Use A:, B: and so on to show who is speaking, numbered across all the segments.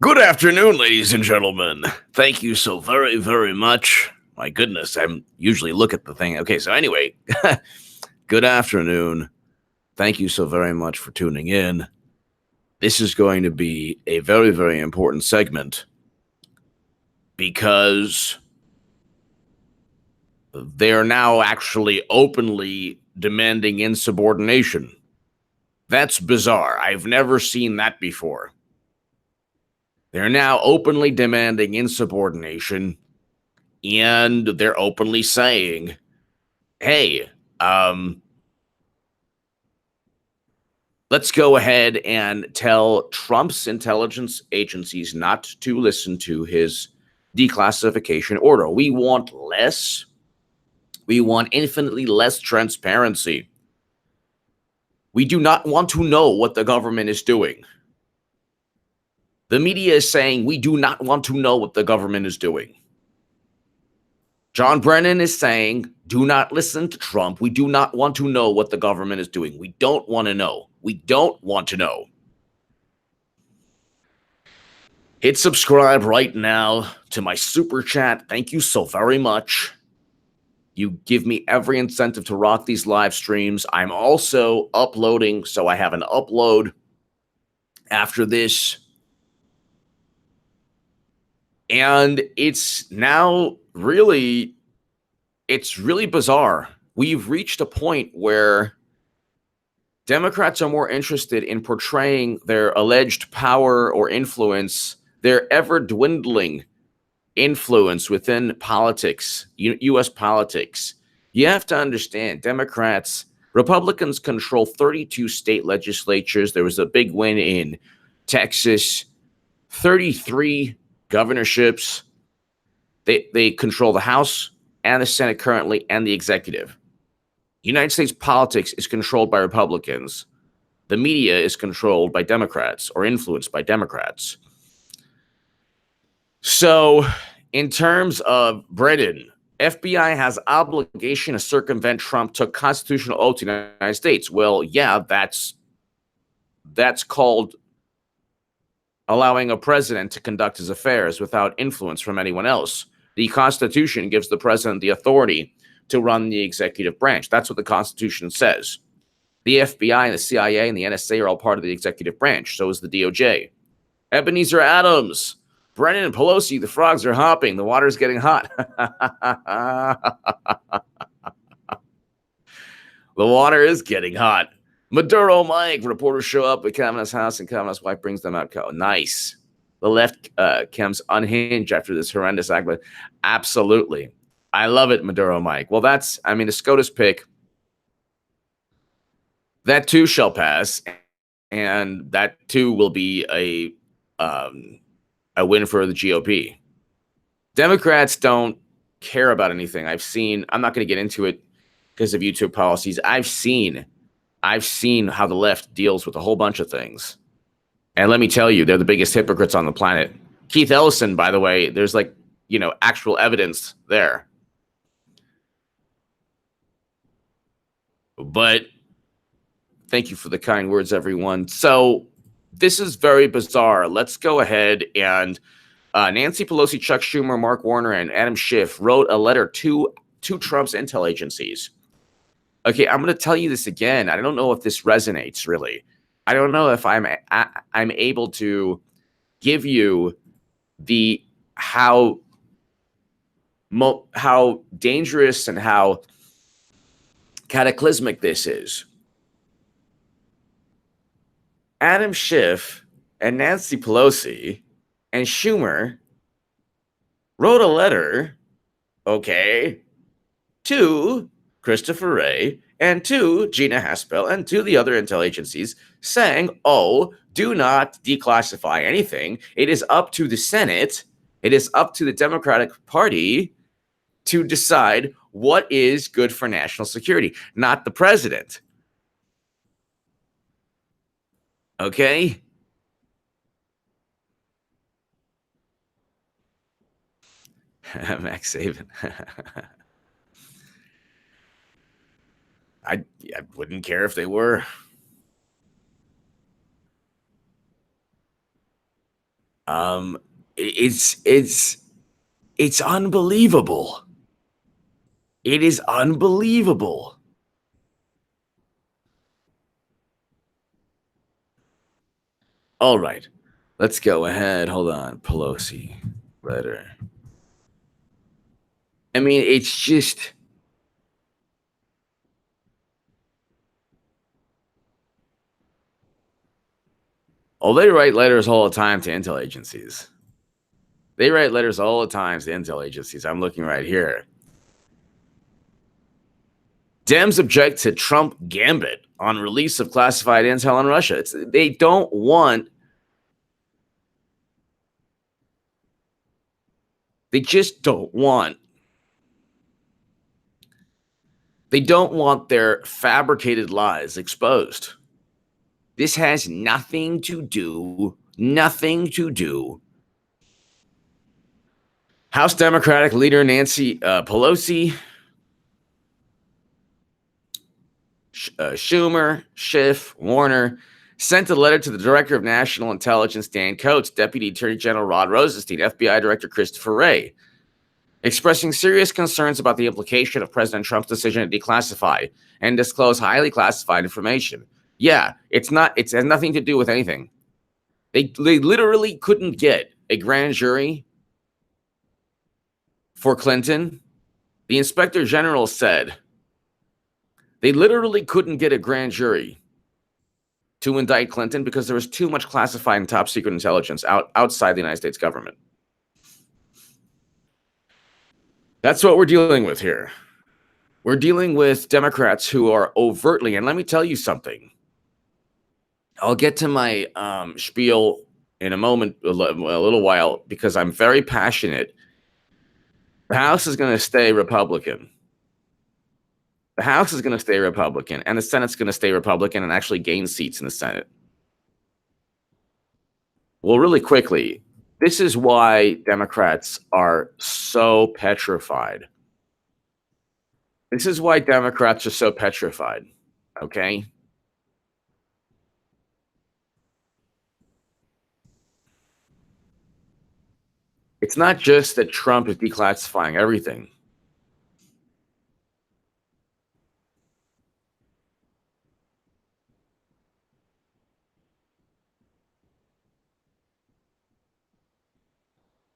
A: Good afternoon, ladies and gentlemen. Thank you so very, very much. My goodness, I'm usually look at the thing. Okay, so anyway, good afternoon. Thank you so very much for tuning in. This is going to be a very, very important segment because they are now actually openly demanding insubordination. That's bizarre. I've never seen that before. They're now openly demanding insubordination, and they're openly saying, hey, let's go ahead and tell Trump's intelligence agencies not to listen to his declassification order. We want less. We want infinitely less transparency. We do not want to know what the government is doing. The media is saying we do not want to know what the government is doing. John Brennan is saying, do not listen to Trump. We do not want to know what the government is doing. We don't want to know. We don't want to know. Hit subscribe right now to my super chat. Thank you so very much. You give me every incentive to rock these live streams. I'm also uploading, so I have an upload after this. And it's now really, it's really bizarre. We've reached a point where Democrats are more interested in portraying their alleged power or influence, their ever-dwindling influence within politics, U.S. politics. You have to understand, Republicans control 32 state legislatures. There was a big win in Texas, 33 governorships. They control the House and the Senate currently and the executive. United States politics is controlled by Republicans. The media is controlled by Democrats or influenced by Democrats. So in terms of Britain, FBI has obligation to circumvent Trump took constitutional oath to the United States. Well, yeah, that's called allowing a president to conduct his affairs without influence from anyone else. The Constitution gives the president the authority to run the executive branch. That's what the Constitution says. The FBI and the CIA and the NSA are all part of the executive branch. So is the DOJ. Ebenezer Adams, Brennan and Pelosi, the frogs are hopping. The water's getting hot. The water is getting hot. Maduro Mike, reporters show up at Kavanaugh's house and Kavanaugh's wife brings them out. Nice. The left comes unhinged after this horrendous act. Absolutely. I love it, Maduro Mike. Well, that's, I mean, the SCOTUS pick, that too shall pass. And that too will be a win for the GOP. Democrats don't care about anything. I'm not going to get into it because of YouTube policies. I've seen how the left deals with a whole bunch of things. And let me tell you, they're the biggest hypocrites on the planet. Keith Ellison, by the way, there's actual evidence there. But thank you for the kind words, everyone. So this is very bizarre. Let's go ahead and Nancy Pelosi, Chuck Schumer, Mark Warner, and Adam Schiff wrote a letter to Trump's intel agencies. Okay, I'm going to tell you this again. I don't know if this resonates, really. I don't know if I'm able to give you how dangerous and how cataclysmic this is. Adam Schiff and Nancy Pelosi and Schumer wrote a letter, okay, to Christopher Wray and to Gina Haspel and to the other intel agencies saying, oh, do not declassify anything. It is up to the Senate. It is up to the Democratic Party to decide what is good for national security, not the president. Okay? Max Saban. I wouldn't care if they were. Um, it's unbelievable. It is unbelievable. All right, let's go ahead. Hold on, Pelosi letter. I mean, it's just. Oh, they write letters all the time to intel agencies. They write letters all the time to intel agencies. I'm looking right here. Dems object to Trump gambit on release of classified intel on Russia. They don't want. They just don't want. They don't want their fabricated lies exposed. This has nothing to do. House Democratic leader Nancy Pelosi, Schumer, Schiff, Warner sent a letter to the Director of National Intelligence, Dan Coats, Deputy Attorney General Rod Rosenstein, FBI Director Christopher Wray, expressing serious concerns about the implication of President Trump's decision to declassify and disclose highly classified information. Yeah, it has nothing to do with anything. They literally couldn't get a grand jury for Clinton. The Inspector General said they literally couldn't get a grand jury to indict Clinton because there was too much classified and top secret intelligence outside the United States government. That's what we're dealing with here. We're dealing with Democrats who are overtly, and let me tell you something. I'll get to my spiel in a moment, a little while, because I'm very passionate. The House is going to stay Republican. The House is going to stay Republican, and the Senate's going to stay Republican and actually gain seats in the Senate. Well, really quickly, this is why Democrats are so petrified. This is why Democrats are so petrified, okay? It's not just that Trump is declassifying everything.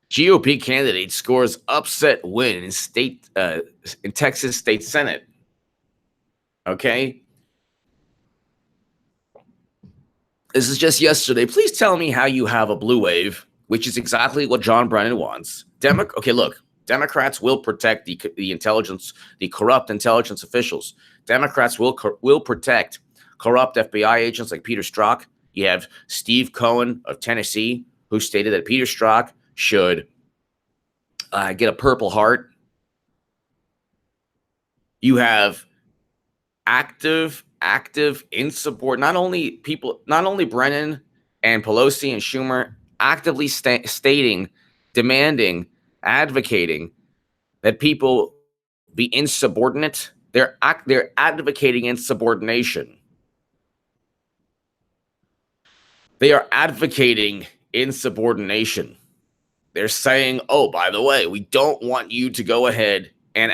A: GOP candidate scores upset win in Texas State Senate. Okay? This is just yesterday. Please tell me how you have a blue wave, which is exactly what John Brennan wants. Okay, look, Democrats will protect the intelligence, the corrupt intelligence officials. Democrats will protect corrupt FBI agents like Peter Strzok. You have Steve Cohen of Tennessee, who stated that Peter Strzok should get a Purple Heart. You have active insubordinate, not only Brennan and Pelosi and Schumer actively stating, demanding, advocating that people be insubordinate. They're advocating insubordination. They are advocating insubordination. They're saying, oh, by the way, we don't want you to go ahead and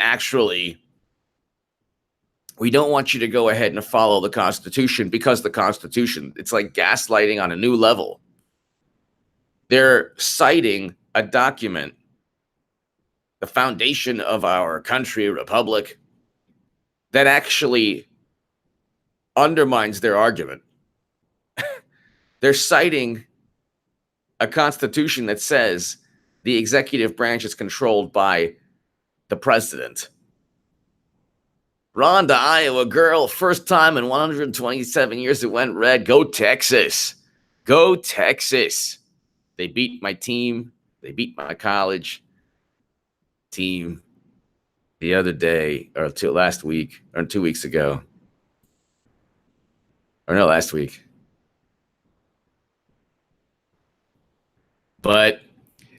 A: we don't want you to go ahead and follow the Constitution because the Constitution, it's like gaslighting on a new level. They're citing a document, the foundation of our country, republic, that actually undermines their argument. They're citing a constitution that says the executive branch is controlled by the president. Rhonda, Iowa girl, first time in 127 years it went red. Go Texas. Go Texas. They beat my team. They beat my college team the other day, or last week, or 2 weeks ago. Or no, last week. But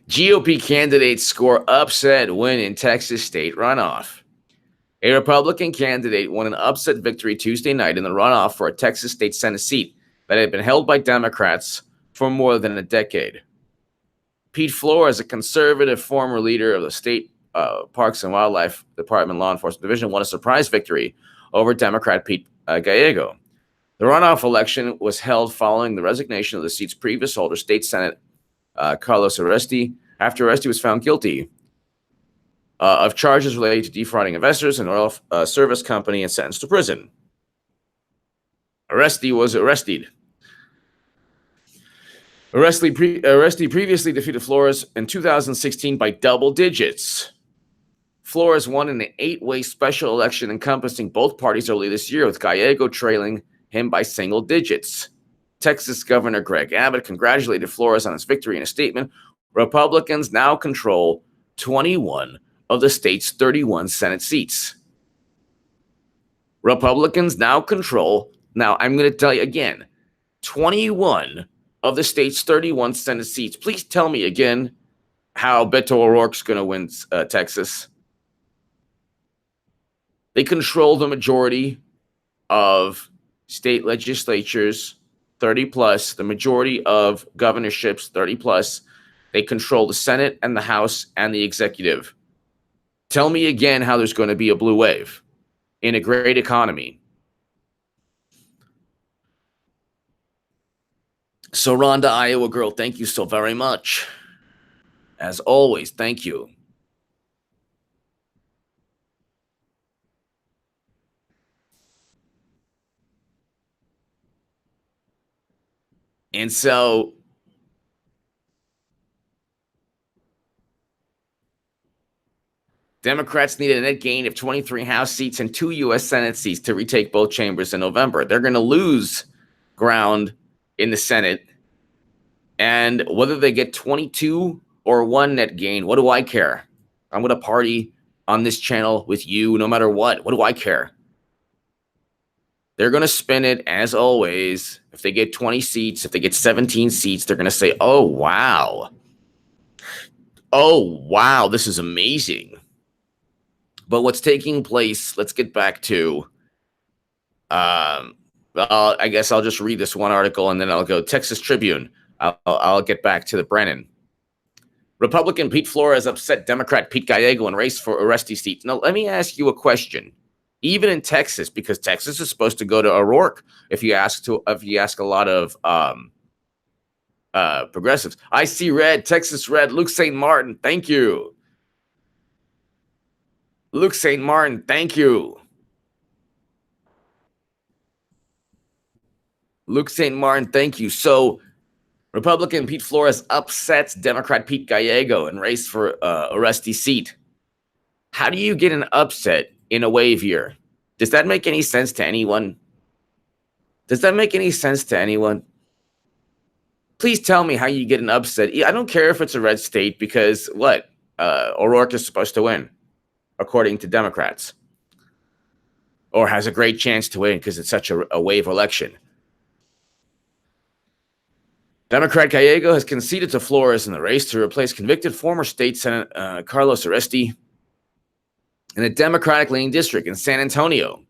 A: GOP candidates score upset win in Texas state runoff. A Republican candidate won an upset victory Tuesday night in the runoff for a Texas state Senate seat that had been held by Democrats for more than a decade. Pete Flores, a conservative former leader of the state Parks and Wildlife Department Law Enforcement Division, won a surprise victory over Democrat Pete Gallego. The runoff election was held following the resignation of the seat's previous holder, State Senate Carlos Aresti, after Aresti was found guilty of charges related to defrauding investors in an oil service company and sentenced to prison. Aresti was arrested. Aresti previously defeated Flores in 2016 by double digits. Flores won in an 8-way special election encompassing both parties early this year, with Gallego trailing him by single digits. Texas Governor Greg Abbott congratulated Flores on his victory in a statement. Republicans now control 21 of the state's 31 Senate seats. Republicans now control, now I'm going to tell you again, 21 of the state's 31 Senate seats. Please tell me again how Beto O'Rourke's going to win Texas. They control the majority of state legislatures, 30 plus, the majority of governorships, 30 plus. They control the Senate and the House and the executive. Tell me again how there's going to be a blue wave in a great economy. So, Rhonda, Iowa girl, thank you so very much. As always, thank you. And so Democrats need a net gain of 23 House seats and 2 U.S. Senate seats to retake both chambers in November. They're going to lose ground in the Senate. And whether they get 22 or 1 net gain, what do I care? I'm going to party on this channel with you no matter what. What do I care? They're going to spin it as always. If they get 20 seats, if they get 17 seats, they're going to say, oh, wow. Oh, wow, this is amazing. But what's taking place, let's get back to, I guess I'll just read this one article and then I'll go Texas Tribune. I'll get back to the Brennan. Republican Pete Flores upset Democrat Pete Gallego in race for Aresti seats. Now, let me ask you a question. Even in Texas, because Texas is supposed to go to O'Rourke if you ask a lot of progressives. I see red, Texas red, Luke St. Martin, thank you. Luke St. Martin, thank you. Luke St. Martin, thank you. So Republican Pete Flores upsets Democrat Pete Gallego in race for Aresti seat. How do you get an upset in a wave year? Does that make any sense to anyone? Does that make any sense to anyone? Please tell me how you get an upset. I don't care if it's a red state because what? O'Rourke is supposed to win, according to Democrats. Or has a great chance to win because it's such a wave election. Democrat Gallego has conceded to Flores in the race to replace convicted former state Senator Carlos Aresti in a Democratic-leaning district in San Antonio.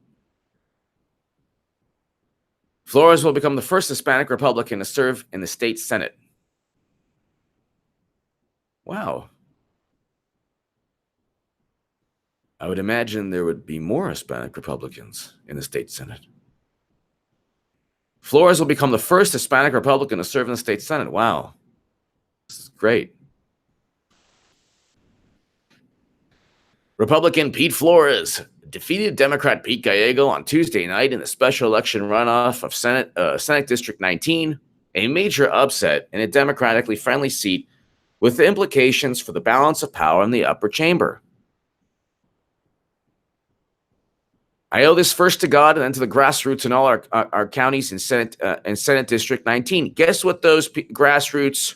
A: Flores will become the first Hispanic Republican to serve in the state Senate. Wow. I would imagine there would be more Hispanic Republicans in the state Senate. Flores will become the first Hispanic Republican to serve in the state Senate. Wow. This is great. Republican Pete Flores defeated Democrat Pete Gallego on Tuesday night in the special election runoff of Senate District 19, a major upset in a democratically friendly seat with implications for the balance of power in the upper chamber. I owe this first to God and then to the grassroots in all our counties in Senate District 19. Guess what those grassroots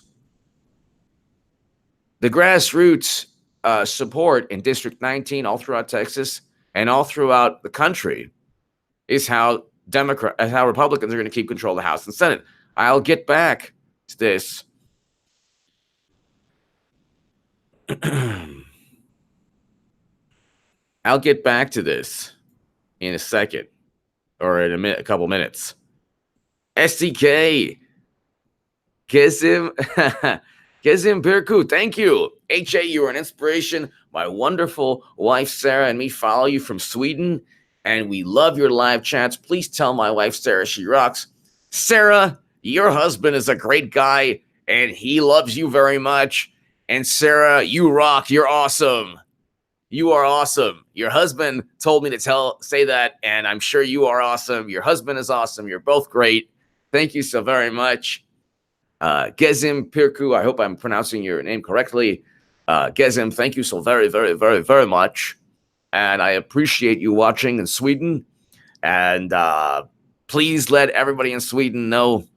A: support in District 19 all throughout Texas and all throughout the country is how Republicans are going to keep control of the House and Senate. I'll get back to this. I'll get back to this in a second or in a couple minutes. SDK, kiss him. Gezim Birku, thank you. HA, you are an inspiration. My wonderful wife, Sarah, and me follow you from Sweden, and we love your live chats. Please tell my wife, Sarah, she rocks. Sarah, your husband is a great guy, and he loves you very much. And Sarah, you rock. You're awesome. You are awesome. Your husband told me to say that, and I'm sure you are awesome. Your husband is awesome. You're both great. Thank you so very much. Gezim Pirku, I hope I'm pronouncing your name correctly. Gezim, thank you so very, very, very, very much. And I appreciate you watching in Sweden. And please let everybody in Sweden know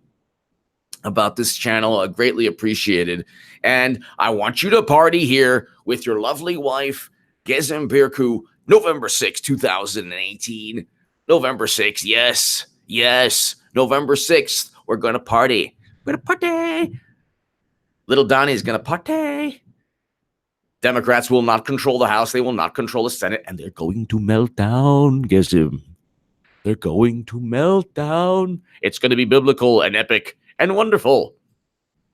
A: about this channel. I greatly appreciated. And I want you to party here with your lovely wife, Gezim Pirku, November 6, 2018. November 6th, yes, yes. November 6th, we're going to party. We're going to party. Little Donnie's going to party. Democrats will not control the House. They will not control the Senate. And they're going to melt down, Gezim. They're going to melt down. It's going to be biblical and epic and wonderful.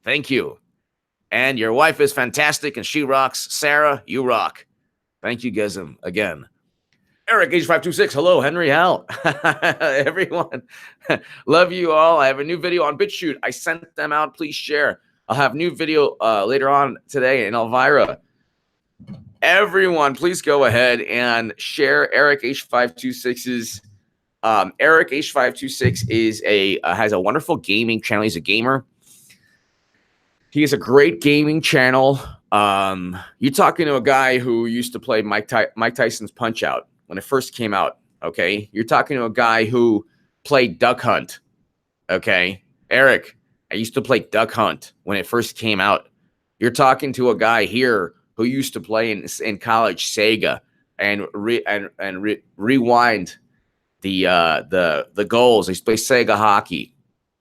A: Thank you. And your wife is fantastic and she rocks. Sarah, you rock. Thank you, Gezim, again. Eric, H526, hello, Henry Hal. Everyone, love you all. I have a new video on BitChute. I sent them out. Please share. I'll have new video later on today in Elvira. Everyone, please go ahead and share Eric H526's. Eric H526 is has a wonderful gaming channel. He's a gamer. He has a great gaming channel. You're talking to a guy who used to play Mike Tyson's Punch-Out when it first came out, okay? You're talking to a guy who played Duck Hunt, okay? Eric, I used to play Duck Hunt when it first came out. You're talking to a guy here who used to play in college Sega and rewind the goals. They used to play Sega hockey,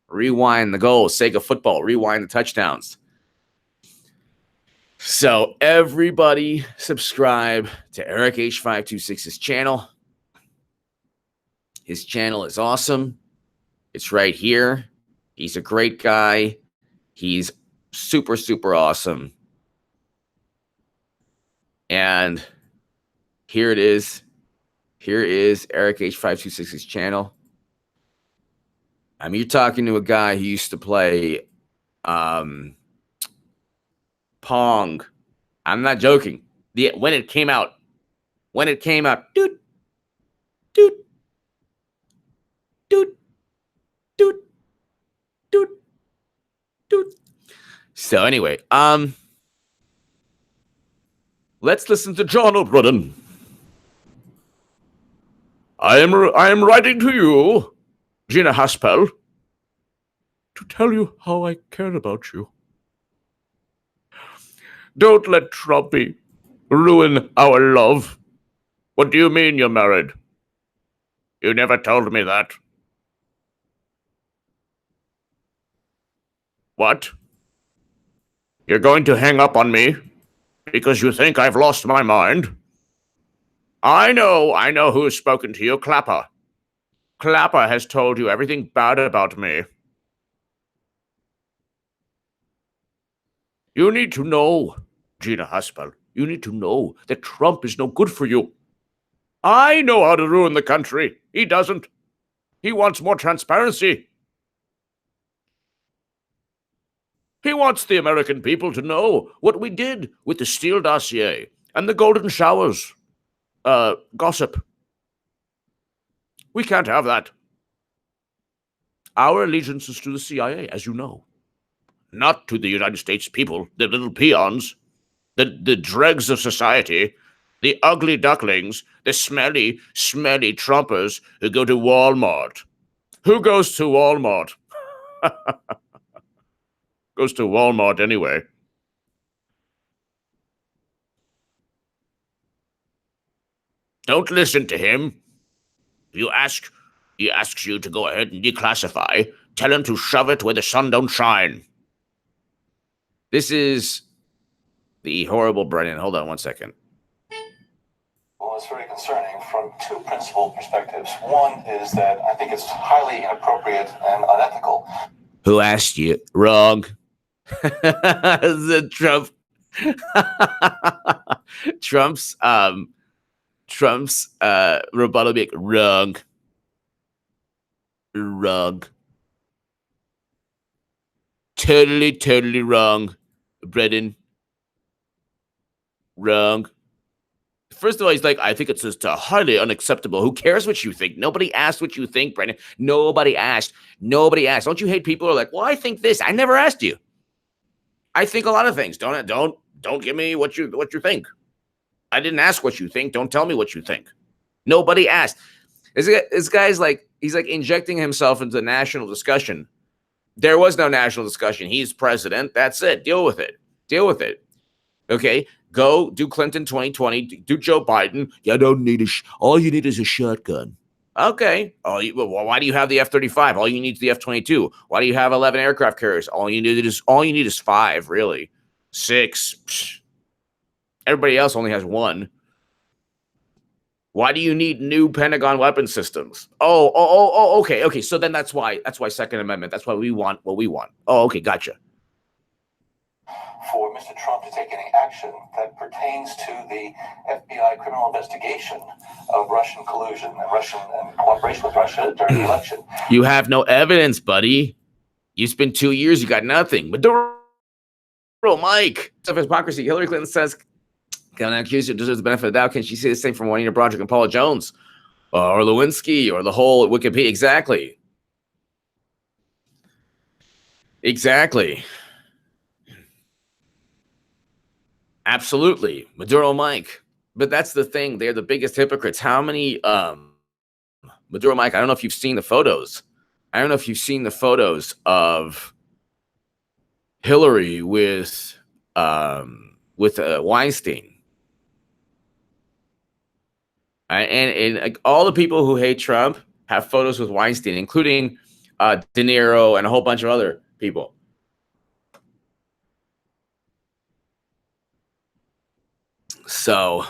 A: rewind the goals, Sega football, rewind the touchdowns. So everybody subscribe to Eric H526's channel. His channel is awesome. It's right here. He's a great guy. He's super, super awesome. And here it is. Here is Eric H526's channel. I mean, you're talking to a guy who used to play Pong. I'm not joking. When it came out, doot, doot, doot, doot, doot, doot. So anyway, let's listen to John O'Brien. I am writing to you, Gina Haspel, to tell you how I care about you. Don't let Trumpy ruin our love. What do you mean you're married? You never told me that. What? You're going to hang up on me because you think I've lost my mind? I know who's spoken to you, Clapper. Clapper has told you everything bad about me. You need to know, Gina Haspel, you need to know that Trump is no good for you. I know how to ruin the country. He doesn't. He wants more transparency. He wants the American people to know what we did with the Steele dossier and the Golden Showers gossip. We can't have that. Our allegiance is to the CIA, as you know, not to the United States people, the little peons, the dregs of society, the ugly ducklings, the smelly, smelly Trumpers who go to Walmart. Who goes to Walmart? Goes to Walmart anyway. Don't listen to him. He asks you to go ahead and declassify. Tell him to shove it where the sun don't shine. This is the horrible Brennan. Hold on one second.
B: Well, it's very concerning from two principal perspectives. One is that I think it's highly inappropriate and unethical.
A: Who asked you? Wrong. The Trump, Trump's rebuttal be like, wrong. Totally wrong, Brendan. Wrong. First of all, he's like, I think it's just highly unacceptable. Who cares what you think? Nobody asked what you think, Brendan. Nobody asked. Don't you hate people who are like, well, I think this. I never asked you. I think a lot of things. Don't give me what you think. I didn't ask what you think. Don't tell me what you think. Nobody asked. This guy's like, he's like injecting himself into the national discussion. There was no national discussion. He's president. That's it. Deal with it. Okay. Go do Clinton 2020. Do Joe Biden. You don't need all you need is a shotgun. Okay. Why do you have the F-35? All you need is the F-22. Why do you have 11 aircraft carriers? All you need is 5, really. 6. Psh. Everybody else only has 1. Why do you need new Pentagon weapon systems? Okay. So then that's why Second Amendment. That's why we want what we want. Oh, okay, gotcha.
B: For Mr. Trump to take any action that pertains to the FBI criminal investigation of Russian collusion and Russian cooperation with Russia during the election.
A: You have no evidence, buddy. You spent 2 years, you got nothing. Maduro, Mike. Of hypocrisy, Hillary Clinton says, can I accuse you deserves the benefit of the doubt? Can she say the same from Juanita Broderick and Paula Jones? Or Lewinsky, or the whole Wikipedia? Exactly. Absolutely. Maduro, Mike. But that's the thing. They're the biggest hypocrites. How many Maduro, Mike, I don't know if you've seen the photos. Of Hillary with Weinstein. And like all the people who hate Trump have photos with Weinstein, including De Niro and a whole bunch of other people. So,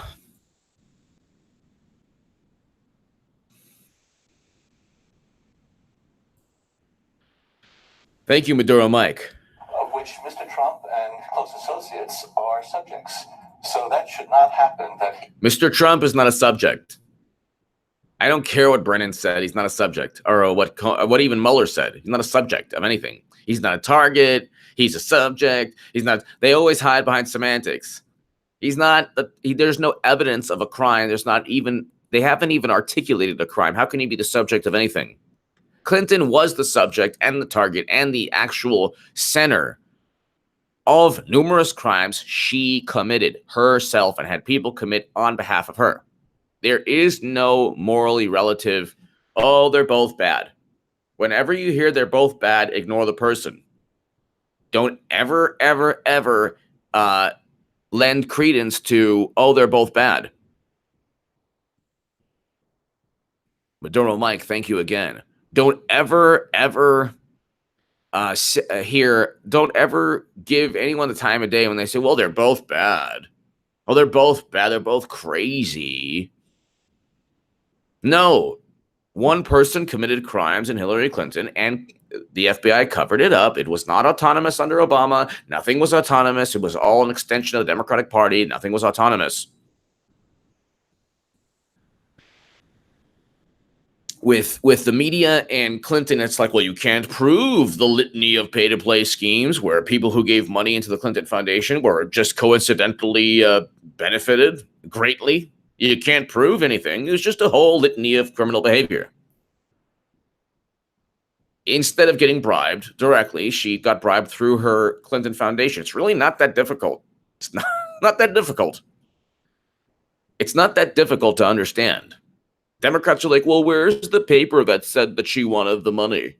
A: thank you, Maduro Mike.
B: Of which Mr. Trump and close associates are subjects. So that should not happen.
A: Mr. Trump is not a subject. I don't care what Brennan said. He's not a subject. Or what even Mueller said. He's not a subject of anything. He's not a target. He's a subject. He's not. They always hide behind semantics. He's not. There's no evidence of a crime. They haven't even articulated a crime. How can he be the subject of anything? Clinton was the subject and the target and the actual center of numerous crimes she committed herself and had people commit on behalf of her. There is no morally relative, oh, they're both bad. Whenever you hear they're both bad, ignore the person. Don't ever lend credence to, oh, they're both bad. Maduro Mike, thank you again. Don't ever give anyone the time of day when they say, well, they're both bad. Oh, they're both bad. They're both crazy. No. One person committed crimes in Hillary Clinton, and the FBI covered it up. It was not autonomous under Obama. Nothing was autonomous. It was all an extension of the Democratic Party. Nothing was autonomous. With the media and Clinton, it's like, well, you can't prove the litany of pay-to-play schemes where people who gave money into the Clinton Foundation were just coincidentally benefited greatly. You can't prove anything. It was just a whole litany of criminal behavior. Instead of getting bribed directly, she got bribed through her Clinton Foundation. It's really not that difficult. It's not that difficult. It's not that difficult to understand. Democrats are like, well, where's the paper that said that she wanted the money?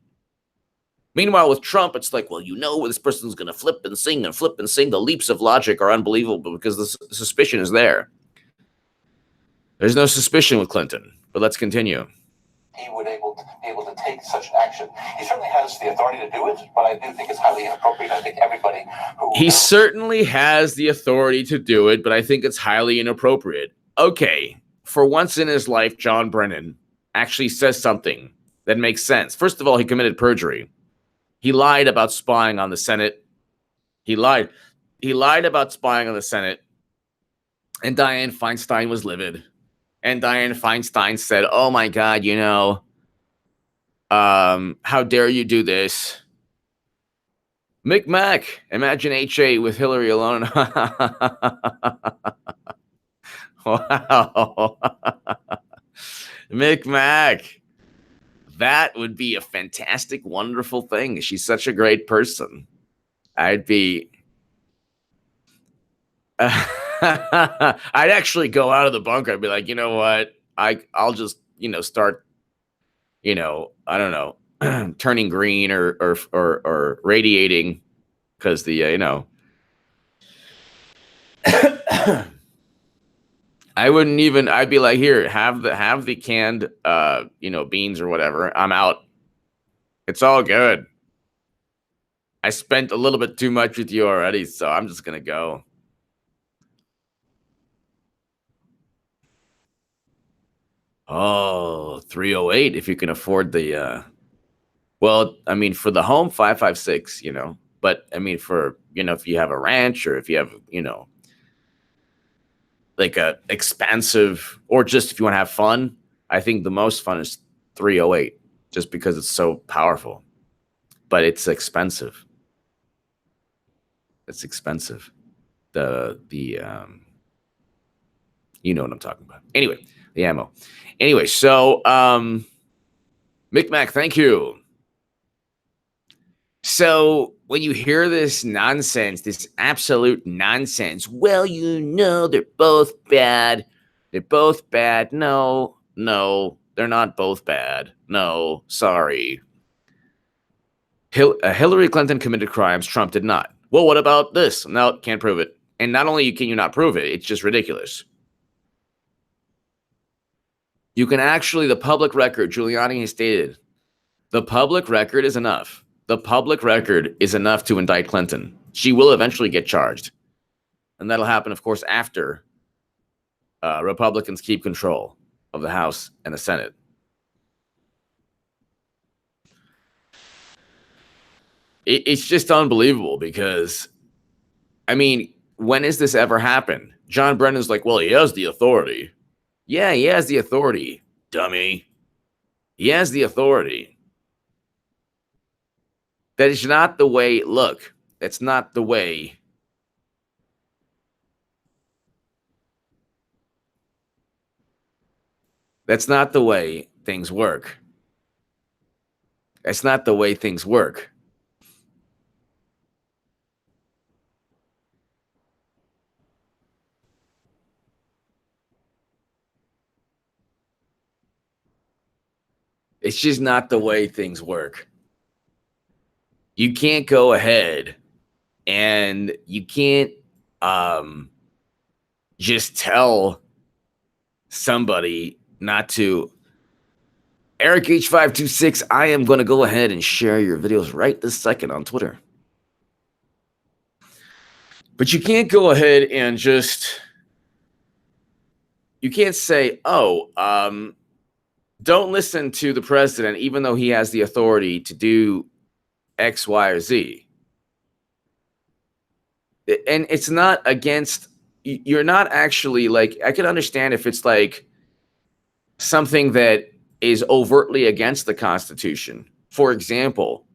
A: Meanwhile, with Trump, it's like, well, this person's going to flip and sing. The leaps of logic are unbelievable because the suspicion is there. There's no suspicion with Clinton, but let's continue.
B: He would be able to take such an action. He certainly has the authority to do it, but I do think it's highly inappropriate. I think everybody who...
A: He certainly has the authority to do it, but I think it's highly inappropriate. Okay, for once in his life, John Brennan actually says something that makes sense. First of all, he committed perjury. He lied about spying on the Senate. He lied. He lied about spying on the Senate. And Dianne Feinstein was livid. And Dianne Feinstein said, "Oh my God, how dare you do this?" Mick, imagine HA with Hillary alone. Wow. Mick, that would be a fantastic, wonderful thing. She's such a great person. I'd actually go out of the bunker. I'd be like, you know what? I'll just, start, I don't know, turning green or radiating because I wouldn't even. I'd be like, here, have the canned, beans or whatever. I'm out. It's all good. I spent a little bit too much with you already, so I'm just gonna go. Oh, 308 if you can afford the well, I mean for the home 556, but I mean for, if you have a ranch or if you have, like a expansive or just if you want to have fun, I think the most fun is 308 just because it's so powerful. But it's expensive. It's expensive. The you know what I'm talking about. Anyway, the ammo. Anyway, so Mick, thank you. So when you hear this nonsense, this absolute nonsense, well, they're both bad. They're both bad. No, they're not both bad. No, sorry. Hillary Clinton committed crimes. Trump did not. Well, what about this? No, can't prove it. And not only can you not prove it, it's just ridiculous. You can actually, the public record, Giuliani has stated, the public record is enough. The public record is enough to indict Clinton. She will eventually get charged. And that'll happen, of course, after Republicans keep control of the House and the Senate. It's just unbelievable because, I mean, when has this ever happened? John Brennan's like, well, he has the authority. Yeah, he has the authority, dummy. He has the authority. That is not the way. Look, that's not the way. That's not the way things work. That's not the way things work. It's just not the way things work. You can't go ahead and you can't just tell somebody not to. Eric H526, I am going to go ahead and share your videos right this second on Twitter. But you can't go ahead and just, you can't say, oh, don't listen to the president, even though he has the authority to do X, Y, or Z. And it's not against, you're not actually like, I can understand if it's like something that is overtly against the Constitution. For example,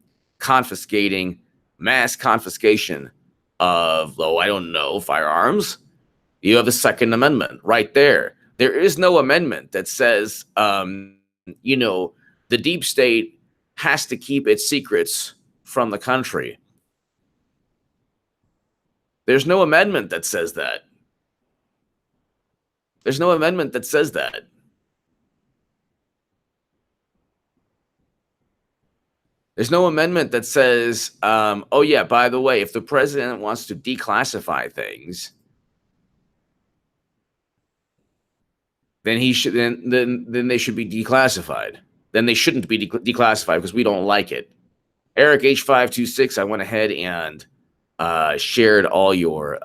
A: mass confiscation of, I don't know, firearms. You have the Second Amendment right there. There is no amendment that says, the deep state has to keep its secrets from the country. There's no amendment that says that. There's no amendment that says that. There's no amendment that says, oh yeah, by the way, if the president wants to declassify things, then he should then they should be declassified. Then they shouldn't be declassified because we don't like it. Eric H526, I went ahead and shared all your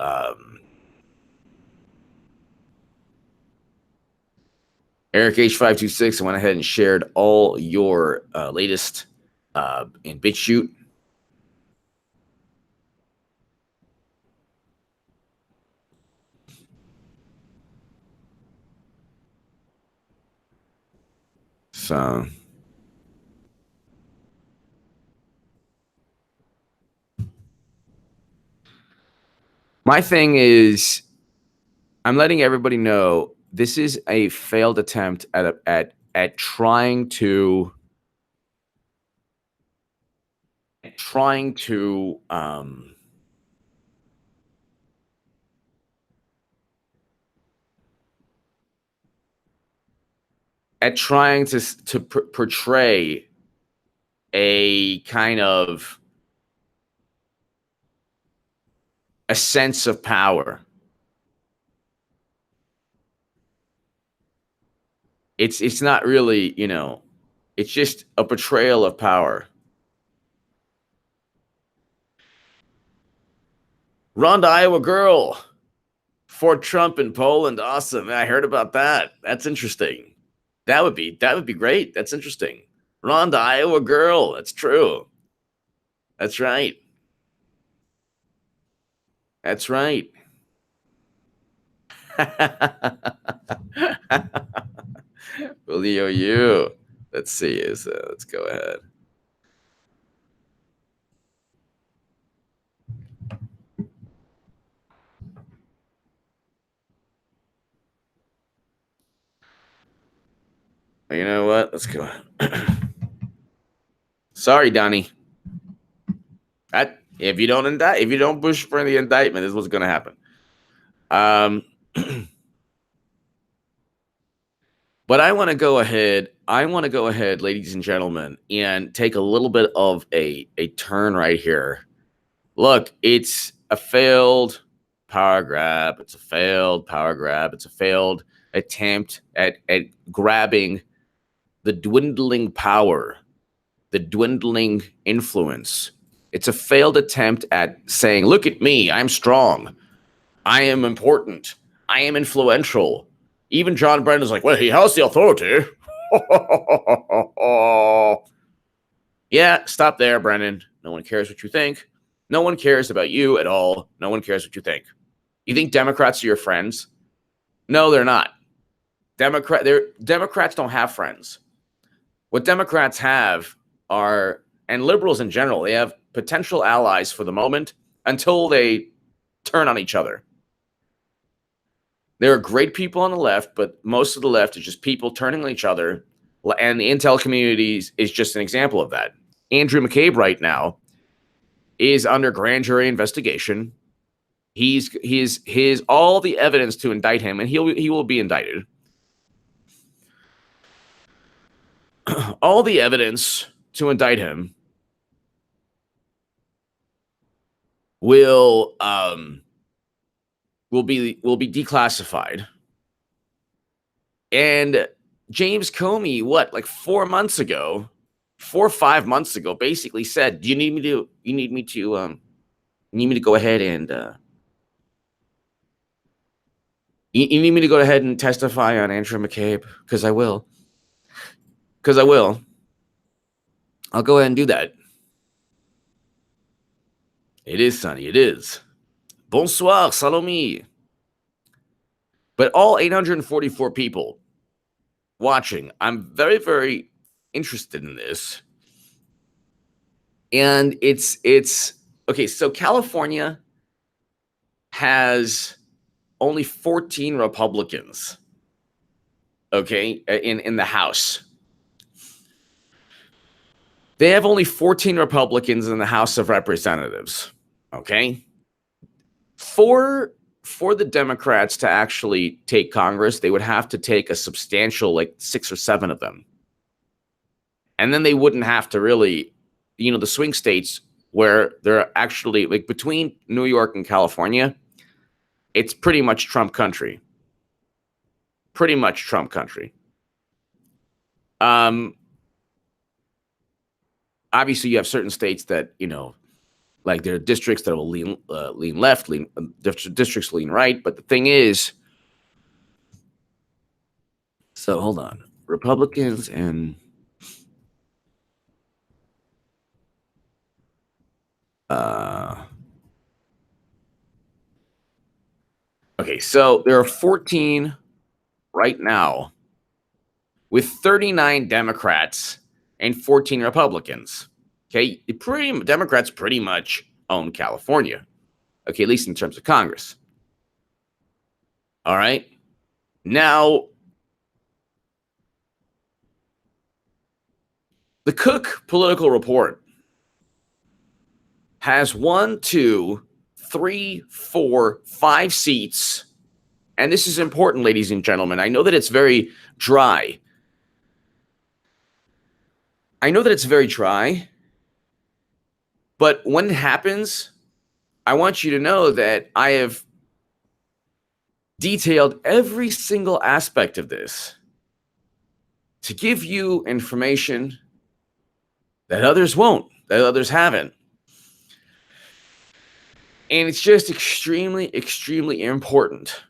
A: Eric H526, I went ahead and shared all your latest in BitChute. So my thing is, I'm letting everybody know this is a failed attempt at trying to portray a kind of a sense of power. It's not really, it's just a portrayal of power. Run to Iowa girl for Trump in Poland. Awesome. I heard about that. That's interesting. That would be great. That's interesting. Run to Iowa girl. That's true. That's right. That's right. Leo, you. Let's see. Let's go ahead. You know what? Let's go. Sorry, Donnie. If you don't push for the indictment, this is what's going to happen. But I want to go ahead, ladies and gentlemen, and take a little bit of a turn right here. Look, it's a failed power grab. It's a failed power grab. It's a failed attempt at grabbing the dwindling power, the dwindling influence. It's a failed attempt at saying, look at me, I'm strong. I am important. I am influential. Even John Brennan's like, well, he has the authority. Yeah, stop there, Brennan. No one cares what you think. No one cares about you at all. No one cares what you think. You think Democrats are your friends? No, they're not. Democrats don't have friends. What Democrats have are, and liberals in general, they have potential allies for the moment until they turn on each other. There are great people on the left, but most of the left is just people turning on each other. And the intel community is just an example of that. Andrew McCabe right now is under grand jury investigation. He's all the evidence to indict him, and he will be indicted. All the evidence to indict him will be declassified. And James Comey, like 4 months ago, 4 or 5 months ago, basically said, "Do you need me to? You need me to go ahead and you need me to go ahead and testify on Andrew McCabe? Because I will. Because I will. I'll go ahead and do that." It is sunny. It is. Bonsoir, Salome. But all 844 people watching, I'm very, very interested in this. And it's okay. So California has only 14 Republicans, okay, in the House. They have only 14 Republicans in the House of Representatives, okay? For the Democrats to actually take Congress, they would have to take a substantial, like 6 or 7 of them. And then they wouldn't have to really, the swing states where they're actually, like between New York and California, it's pretty much Trump country. Pretty much Trump country. Obviously, you have certain states that, like there are districts that will lean left, districts lean right. But the thing is, so hold on. Republicans and okay, so there are 14 right now with 39 Democrats and 14 Republicans. Okay, Democrats pretty much own California. Okay, at least in terms of Congress. All right. Now, the Cook Political Report has 1, 2, 3, 4, 5 seats. And this is important, ladies and gentlemen. I know that it's very dry. But when it happens, I want you to know that I have detailed every single aspect of this to give you information that others won't, that others haven't. And it's just extremely, extremely important.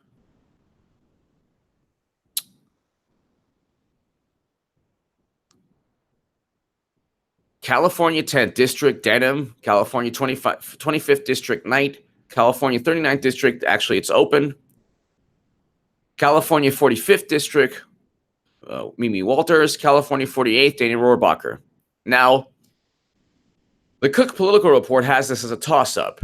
A: California 10th District, Denham, California 25th District, Knight, California 39th District, actually it's open. California 45th District, Mimi Walters, California 48th, Danny Rohrabacher. Now, the Cook Political Report has this as a toss-up.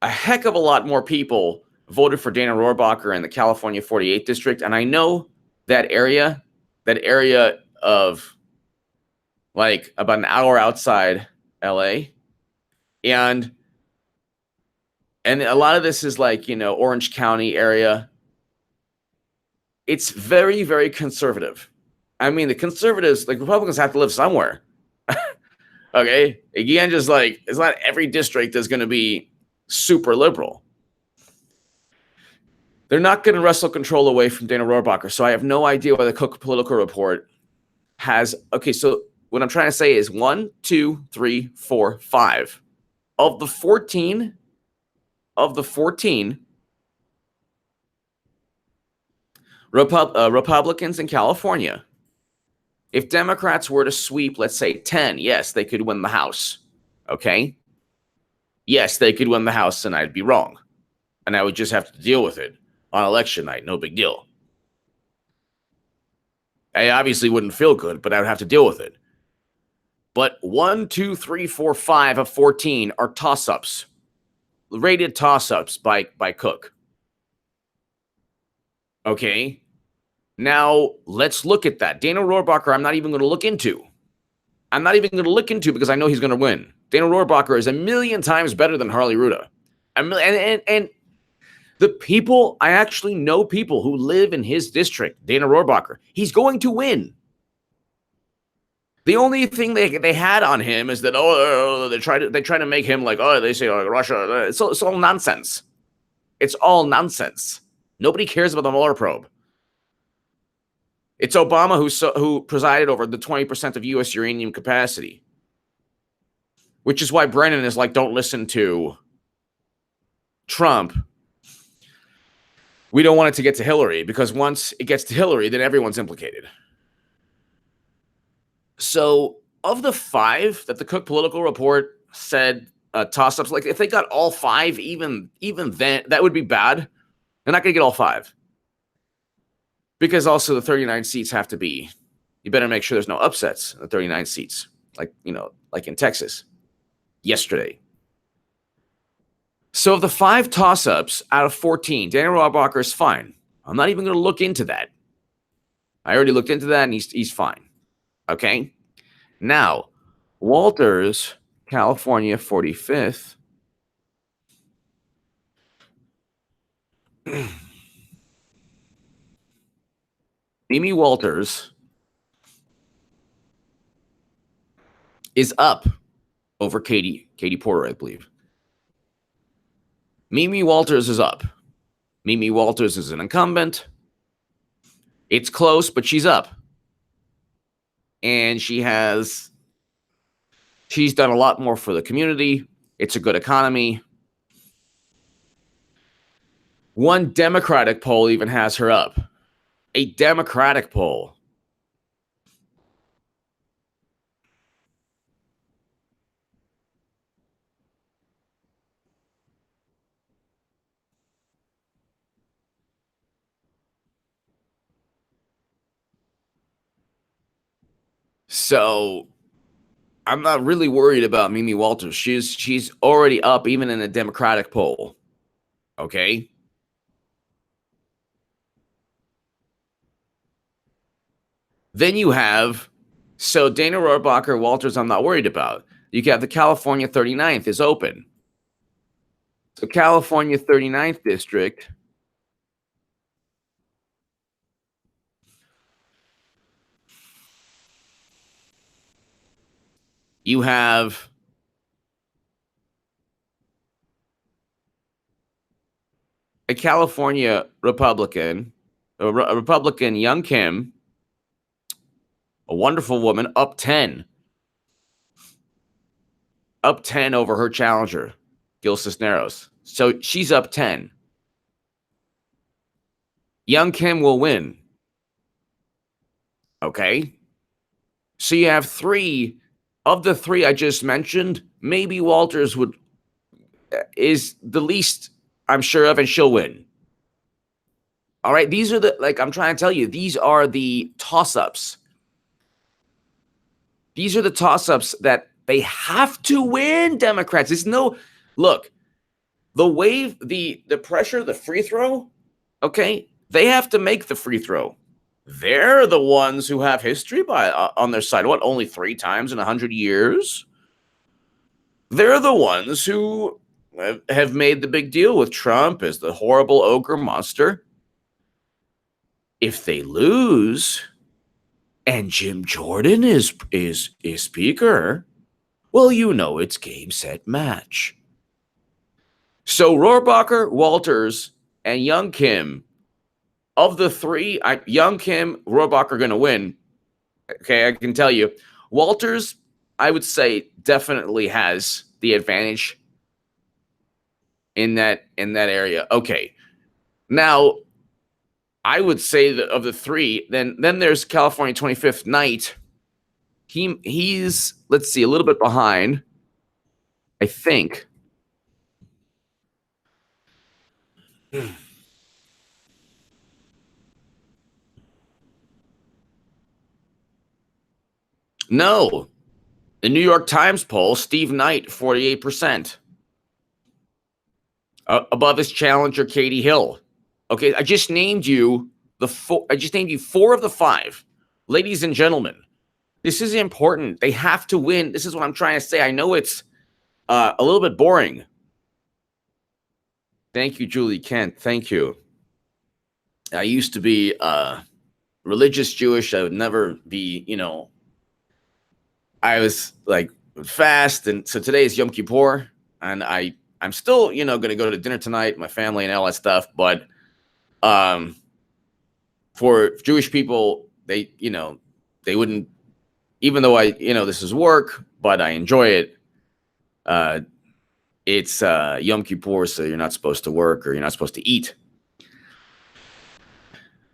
A: A heck of a lot more people voted for Dana Rohrabacher in the California 48th District, and I know that area of like about an hour outside LA, and a lot of this is like, Orange County area. It's very, very conservative. I mean, the conservatives, like Republicans, have to live somewhere. Okay, again, just like it's not every district is going to be super liberal. They're not going to wrestle control away from Dana Rohrabacher. So I have no idea why the Cook Political Report has. Okay, so what I'm trying to say is 1, 2, 3, 4, 5 of the 14 Republicans in California. If Democrats were to sweep, let's say 10, yes, they could win the House. Okay? Yes, they could win the House, and I'd be wrong. And I would just have to deal with it on election night. No big deal. I obviously wouldn't feel good, but I would have to deal with it. But 1, 2, 3, 4, 5 of 14 are toss-ups. Rated toss-ups by Cook. Okay? Now, let's look at that. Dana Rohrabacher, I'm not even going to look into. Because I know he's going to win. Dana Rohrabacher is a million times better than Harley Ruda. And the people, I actually know people who live in his district, Dana Rohrabacher. He's going to win. The only thing they had on him is that, they try to make him like, they say Russia. It's all nonsense. It's all nonsense. Nobody cares about the Mueller probe. It's Obama who presided over the 20% of U.S. uranium capacity, which is why Brennan is like, don't listen to Trump. We don't want it to get to Hillary, because once it gets to Hillary, then everyone's implicated. So of the 5 that the Cook Political Report said toss-ups, like if they got all 5, even then, that would be bad. They're not going to get all 5. Because also the 39 seats have to be, you better make sure there's no upsets in the 39 seats, like in Texas yesterday. So of the 5 toss-ups out of 14, Dana Rohrabacher is fine. I'm not even going to look into that. I already looked into that, and he's fine. Okay? Now, Walters, California 45th. Mimi Walters is up over Katie Porter, I believe. Mimi Walters is up. Mimi Walters is an incumbent. It's close, but she's up. And she's done a lot more for the community. It's a good economy. One Democratic poll even has her up. A Democratic poll. So I'm not really worried about Mimi Walters. She's already up even in a Democratic poll. Okay. Then you have, so Dana Rohrabacher, Walters, I'm not worried about. You have the California 39th is open. So California 39th district. You have a California Republican, a Republican, Young Kim, a wonderful woman, up 10 over her challenger, Gil Cisneros. So she's up 10. Young Kim will win. Okay. So you have three of the three I just mentioned. Maybe Walters is the least I'm sure of, and she'll win. All right. These are I'm trying to tell you, these are the toss-ups. These are the toss-ups that they have to win, Democrats. It's look, the wave, the pressure, the free throw, okay, they have to make the free throw. They're the ones who have history on their side. What, only 3 times in 100 years? They're the ones who have made the big deal with Trump as the horrible ogre monster. If they lose and Jim Jordan is speaker, well, it's game, set, match. So Rohrabacher, Walters, and Young Kim, of the three, Young Kim, Rohrabacher are going to win. Okay, I can tell you. Walters, I would say, definitely has the advantage in that area. Okay. Now, I would say that of the three, then there's California 25th night. He's, let's see, a little bit behind, I think. No. The New York Times poll, Steve Knight, 48%. Above his challenger, Katie Hill. Okay, I just named you 4 of the 5. Ladies and gentlemen, this is important. They have to win. This is what I'm trying to say. I know it's a little bit boring. Thank you, Julie Kent. Thank you. I used to be religious Jewish. I would never be, I was like fast. And so today is Yom Kippur. And I'm still, going to go to dinner tonight with my family and all that stuff. But for Jewish people, they wouldn't, even though this is work, but I enjoy it. It's Yom Kippur, so you're not supposed to work or you're not supposed to eat.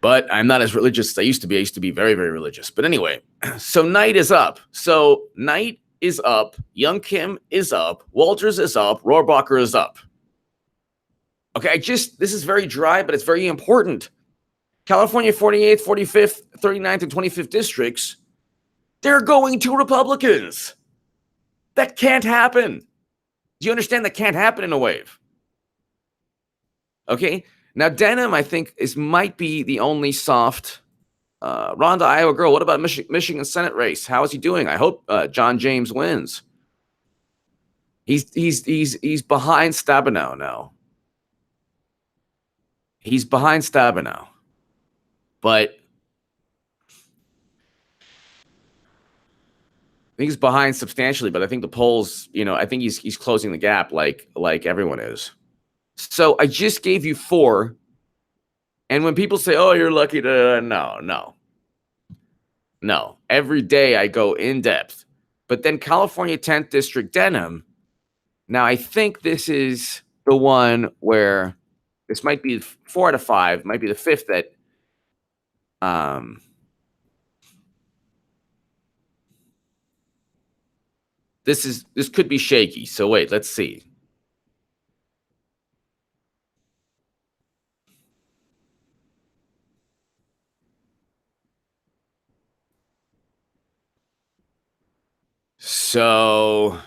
A: But I'm not as religious as I used to be. I used to be very, very religious. But anyway, so Knight is up. So Knight is up. Young Kim is up. Walters is up. Rohrabacher is up. Okay, this is very dry, but it's very important. California 48th, 45th, 39th, and 25th districts, they're going to Republicans. That can't happen. Do you understand that can't happen in a wave? Okay. Now, Denham, I think, might be the only soft. Rhonda, Iowa girl. What about Michigan Senate race? How is he doing? I hope John James wins. He's behind Stabenow now. He's behind Stabenow, but I think he's behind substantially. But I think the polls, I think he's closing the gap like everyone is. So I just gave you 4. And when people say, oh, you're lucky to, no. Every day I go in depth. But then California 10th District Denham. Now, I think this is the one where this might be 4 out of 5, might be the 5th that this could be shaky. So wait, let's see. So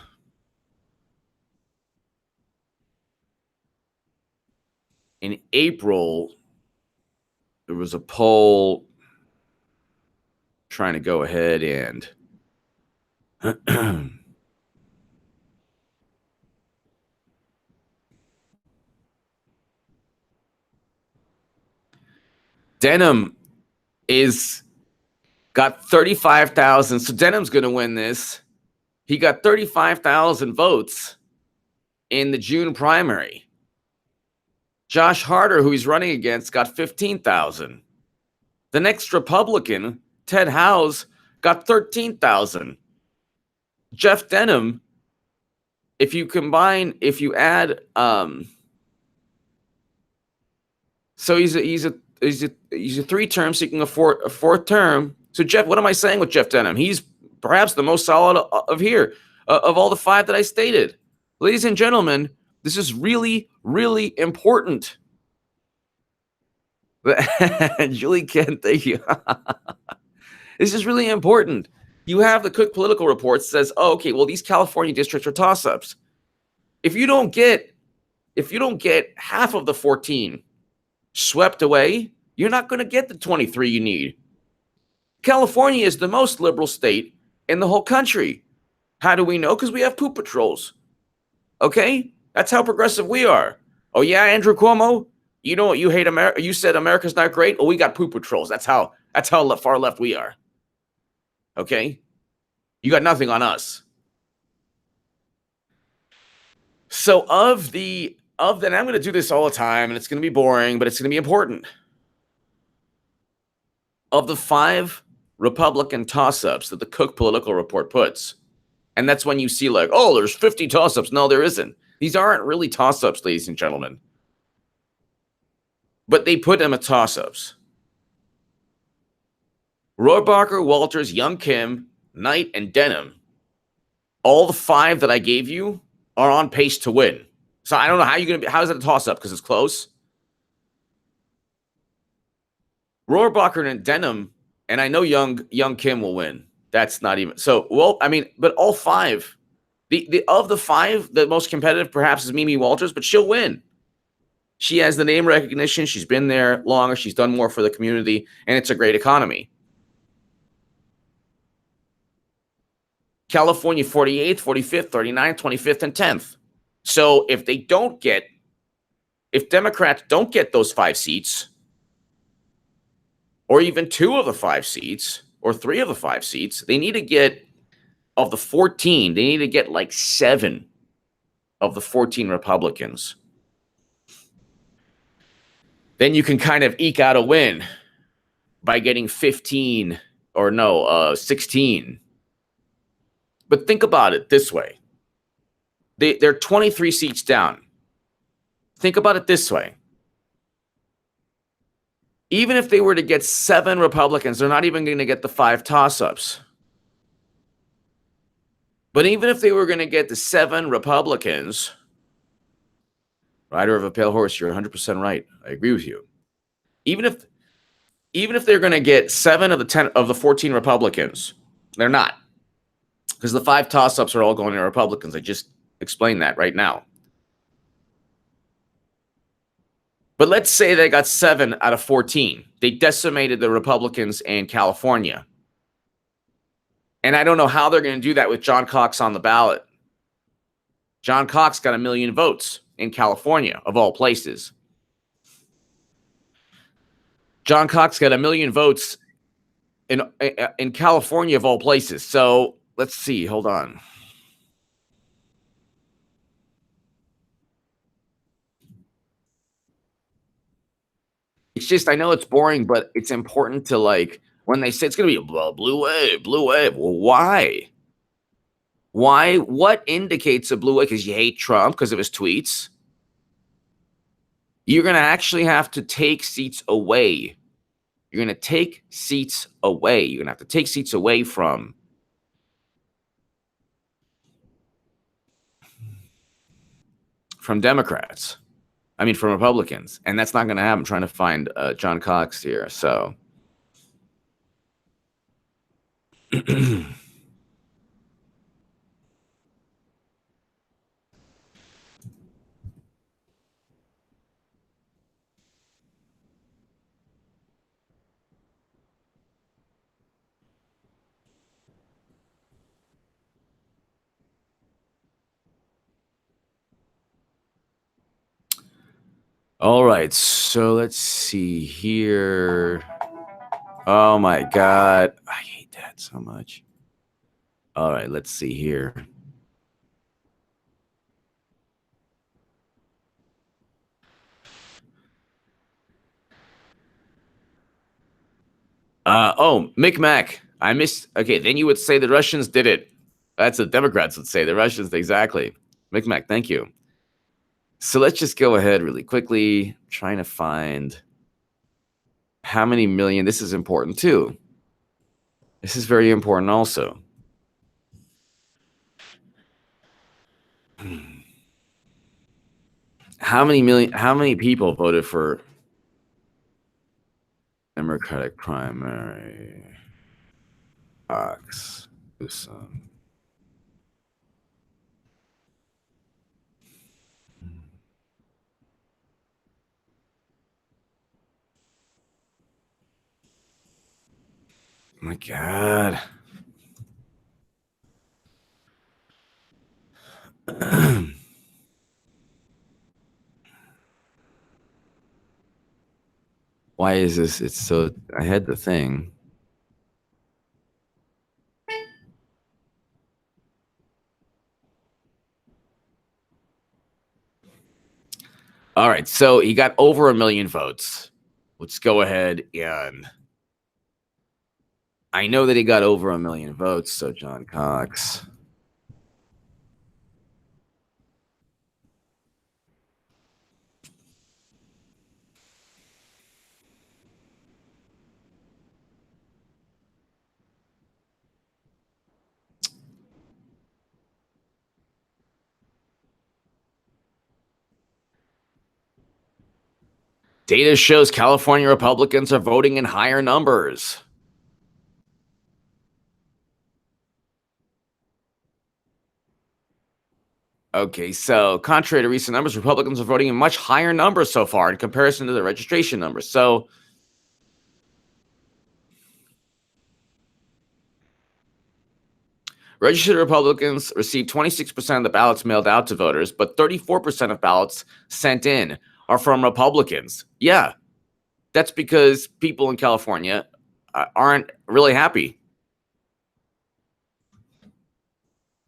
A: in April, there was a poll trying to go ahead and Denham is got 35,000. So Denham's going to win this. He got 35,000 votes in the June primary. Josh Harder, who he's running against, got 15,000. The next Republican, Ted Howes, got 13,000. Jeff Denham, if you add, so he's a 3-term seeking a fourth term. So Jeff, what am I saying with Jeff Denham? He's perhaps the most solid of all the 5 that I stated. Ladies and gentlemen, this is really, really important. Julie Kent, thank you. This is really important. You have the Cook Political Report says, oh, okay, well, these California districts are toss-ups. If you don't get half of the 14 swept away, you're not going to get the 23 you need. California is the most liberal state in the whole country. How do we know? Because we have poop patrols. Okay? That's how progressive we are. Oh, yeah, Andrew Cuomo? You know what? You hate America. You said America's not great. Well, we got poop patrols. That's how far left we are. Okay? You got nothing on us. So of that, I'm going to do this all the time, and it's going to be boring, but it's going to be important. Of the 5 Republican toss-ups that the Cook Political Report puts, and that's when you see like, oh, there's 50 toss-ups. No, there isn't. These aren't really toss-ups, ladies and gentlemen. But they put them at toss-ups. Rohrabacher, Walters, Young Kim, Knight, and Denham, all the 5 that I gave you are on pace to win. So I don't know how is it a toss-up because it's close. Rohrabacher and Denham, and I know Young Kim will win. That's not even so. Well, I mean, but all 5, of the 5, the most competitive perhaps is Mimi Walters, but she'll win. She has the name recognition. She's been there longer. She's done more for the community, and it's a great economy. California 48th, 45th, 39th, 25th, and 10th. So if Democrats don't get those 5 seats, or even 2 of the 5 seats, or 3 of the 5 seats, they need to get, of the 14, they need to get like 7 of the 14 Republicans. Then you can kind of eke out a win by getting 16. But think about it this way. They're 23 seats down. Think about it this way. Even if they were to get 7 Republicans, they're not even going to get the 5 toss-ups. But even if they were going to get the 7 Republicans, rider of a pale horse, you're 100% right. I agree with you. Even if they're going to get 7 of the 14 Republicans, they're not. Because the 5 toss-ups are all going to Republicans. I just explained that right now. But let's say they got 7 out of 14. They decimated the Republicans in California. And I don't know how they're going to do that with John Cox on the ballot. John Cox got 1 million votes in California, of all places. John Cox got 1 million votes in California, of all places. So let's see. Hold on. It's just, I know it's boring, but it's important to, like, when they say it's going to be a blue wave. Well, why? Why? What indicates a blue wave? Because you hate Trump because of his tweets? You're going to actually have to take seats away. You're going to take seats away. You're going to have to take seats away from Democrats. I mean, from Republicans. And that's not going to happen. I'm trying to find John Cox here. So All right, so let's see here. Oh my God, I hate that so much. All right, let's see here. Mick Mac. I missed. Okay, then you would say the Russians did it. That's what Democrats would say. The Russians, exactly. Mick Mac, thank you. So let's just go ahead really quickly, trying to find how many million. This is important too. This is very important also. How many people voted for Democratic primary? Cox. My God. Why is this? It's so. I had the thing. All right. So he got over 1 million votes. Let's go ahead and. I know that he got over 1 million votes. So John Cox. Data shows California Republicans are voting in higher numbers. Okay, so contrary to recent numbers, Republicans are voting in much higher numbers so far in comparison to the registration numbers. So registered Republicans received 26% of the ballots mailed out to voters, but 34% of ballots sent in are from Republicans. Yeah, that's because people in California aren't really happy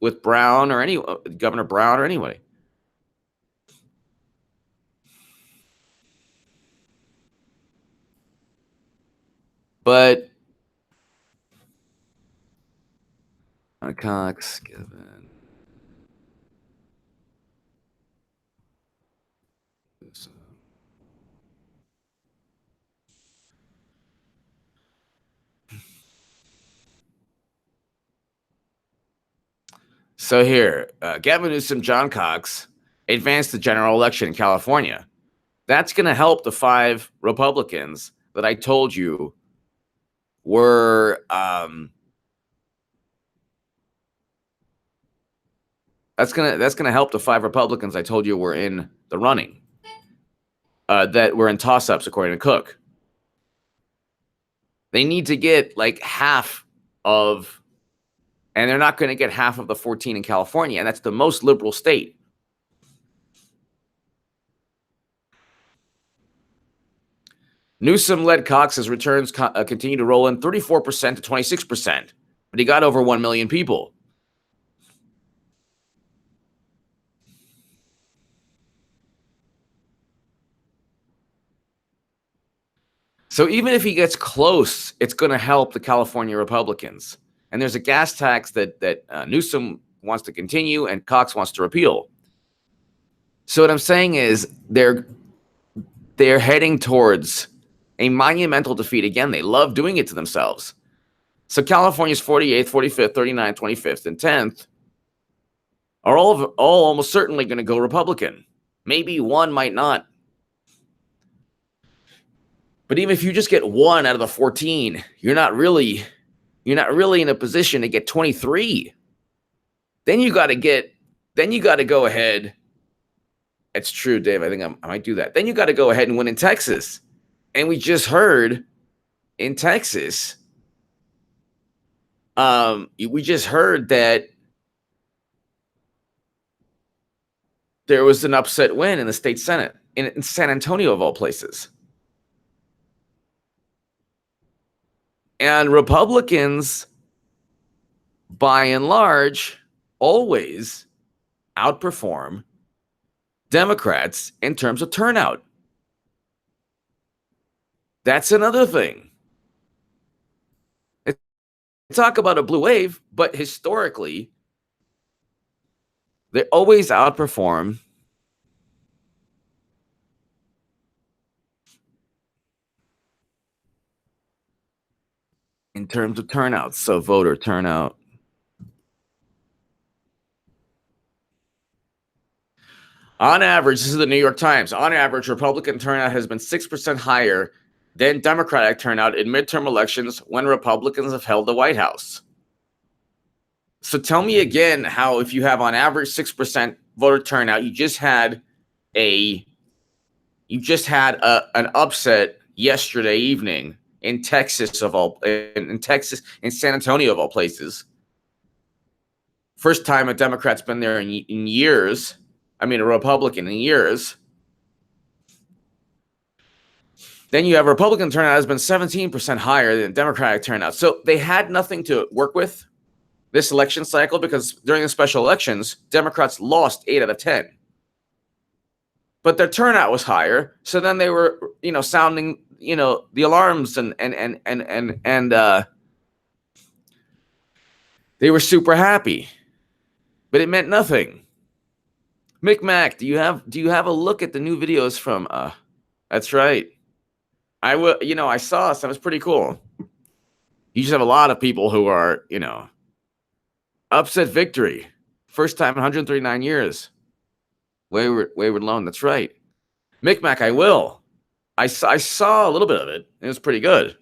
A: with Brown or any Governor Brown or anybody. But Cox, Given. So here, Gavin Newsom, John Cox advanced the general election in California. That's going to help the 5 Republicans that I told you were that's gonna help the 5 Republicans I told you were in the running, that were in toss-ups according to Cook. They need to get like half of, and they're not going to get half of the 14 in California, and that's the most liberal state. Newsom-led Cox's returns continue to roll in 34% to 26%, but he got over 1 million people. So even if he gets close, it's going to help the California Republicans. And there's a gas tax that Newsom wants to continue and Cox wants to repeal. So what I'm saying is they're heading towards a monumental defeat again. They love doing it to themselves. So California's 48th, 45th, 39th, 25th, and 10th are all almost certainly going to go Republican. Maybe one might not. But even if you just get 1 out of the 14, you're not really in a position to get 23. Then you got to go ahead. It's true, Dave. I think I might do that. Then you got to go ahead and win in Texas. And we just heard in Texas, we just heard that there was an upset win in the state Senate in San Antonio, of all places. And Republicans, by and large, always outperform Democrats in terms of turnout. That's another thing. Talk about a blue wave, but historically, they always outperform in terms of turnout. So voter turnout. On average, this is the New York Times. On average, Republican turnout has been 6% higher than Democratic turnout in midterm elections when Republicans have held the White House. So tell me again how, if you have on average 6% voter turnout, you just had an upset yesterday evening in Texas, in San Antonio of all places. First time a Democrat's been there in years. I mean, a Republican in years. Then you have Republican turnout has been 17% higher than Democratic turnout. So they had nothing to work with this election cycle because during the special elections, Democrats lost 8 out of 10. But their turnout was higher. So then they were, sounding, the alarms and they were super happy. But it meant nothing. Mick, do you have a look at the new videos from that's right. I will, I saw some. It's pretty cool. You just have a lot of people who are, upset victory. First time in 139 years. Wayward Lone. That's right. Mick, I will. I saw a little bit of it. It was pretty good.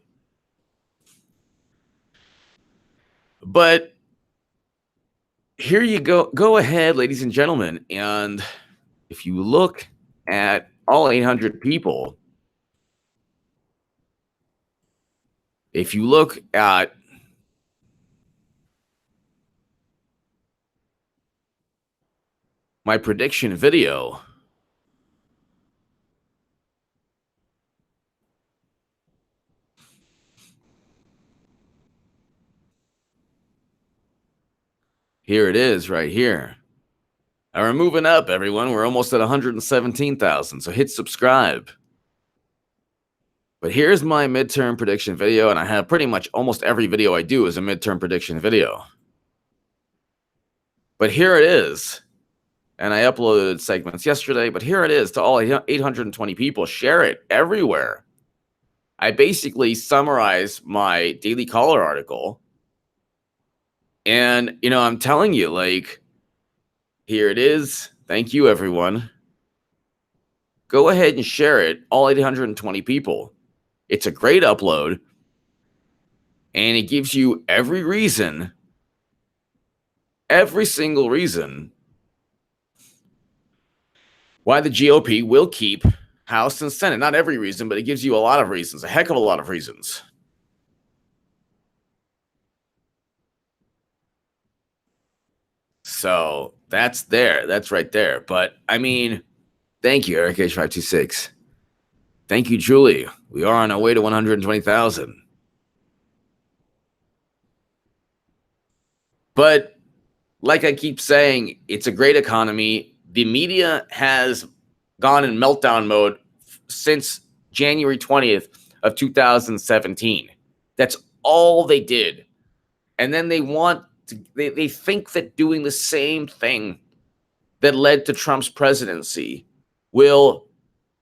A: But here you go. Go ahead, ladies and gentlemen. And if you look at all 800 people, if you look at my prediction video, here it is right here. And we're moving up, everyone. We're almost at 117,000. So hit subscribe. But here's my midterm prediction video. And I have pretty much almost every video I do is a midterm prediction video. But here it is. And I uploaded segments yesterday. But here it is to all 820 people. Share it everywhere. I basically summarize my Daily Caller article. And, I'm telling you, here it is. Thank you, everyone. Go ahead and share it, all 820 people. It's a great upload. And it gives you every reason, every single reason, why the GOP will keep House and Senate. Not every reason, but it gives you a lot of reasons, a heck of a lot of reasons. So that's there. That's right there. But I mean, thank you, Eric H526. Thank you, Julie. We are on our way to 120,000. But like I keep saying, it's a great economy. The media has gone in meltdown mode since January 20th of 2017. That's all they did. And then they they think that doing the same thing that led to Trump's presidency will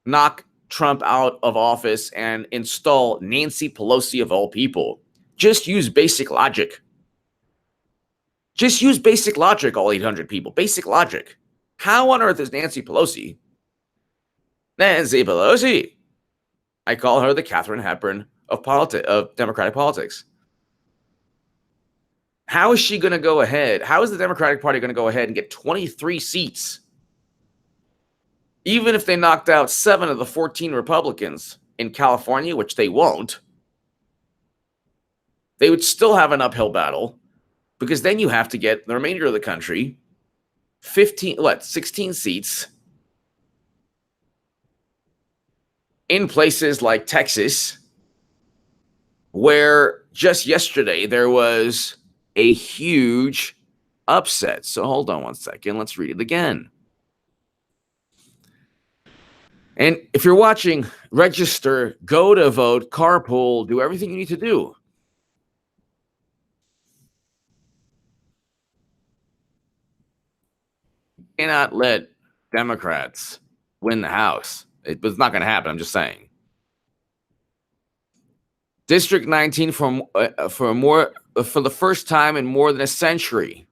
A: knock Trump out of office and install Nancy Pelosi of all people. Just use basic logic. Just use basic logic, all 800 people. Basic logic. How on earth is Nancy Pelosi? Nancy Pelosi. I call her the Katharine Hepburn of Democratic politics. How is she going to go ahead? How is the Democratic Party going to go ahead and get 23 seats? Even if they knocked out 7 of the 14 Republicans in California, which they won't, they would still have an uphill battle because then you have to get the remainder of the country 16 seats. in places like Texas, where just yesterday there was a huge upset. So hold on one second. Let's read it again. And if you're watching, register, go to vote, carpool, do everything you need to do. You cannot let Democrats win the House. It's not going to happen. I'm just saying. District 19 for the first time in more than a century.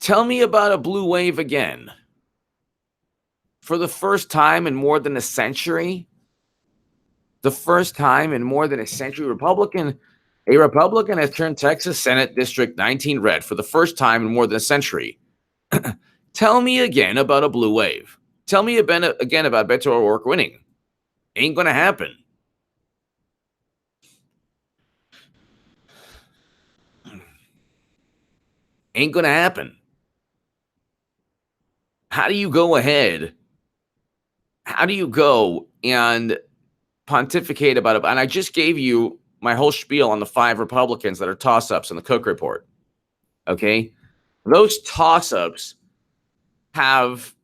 A: Tell me about a blue wave again. For the first time in more than a century? The first time in more than a century, a Republican has turned Texas Senate District 19 red for the first time in more than a century. Tell me again about a blue wave. Tell me again about Beto O'Rourke winning. Ain't going to happen. Ain't going to happen. How do you go ahead? How do you go and pontificate about it? And I just gave you my whole spiel on the 5 Republicans that are toss-ups in the Cook report. Okay? Those toss-ups have